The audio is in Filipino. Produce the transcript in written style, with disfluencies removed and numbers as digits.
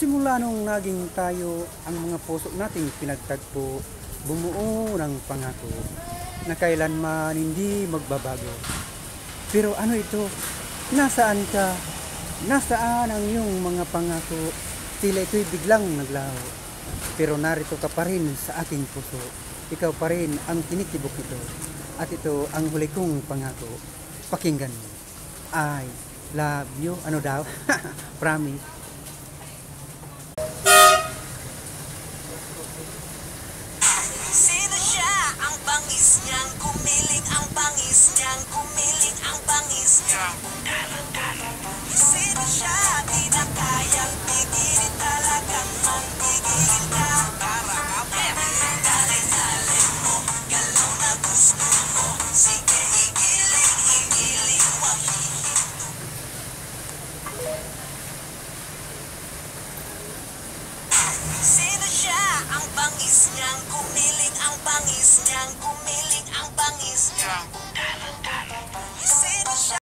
Simula nung naging tayo ang mga puso nating pinagtagpo, bumuo ng pangako na kailanman hindi magbabago. Pero ano ito? Nasaan ka? Nasaan ang iyong mga pangako? Tila ito'y biglang naglaho. Pero narito ka pa rin sa aking puso. Ikaw pa rin ang kinikibok ito. At ito ang huli kong pangako. Pakinggan mo. I love you. Ano daw? Promise. Sino siya? Ang bangis niyang kumiling, ang bangis niyang kumiling, ang bangis niyang dalang-dalang. Sino siya? Di na kayang pigilin, talagang mapigilin ka. Dali-dali mo, galaw na gusto mo. Sige, igiling, igiling, wag Sino siya? Ang bangis niyang kumiling, ang bangis niyang kumiling, ang bangis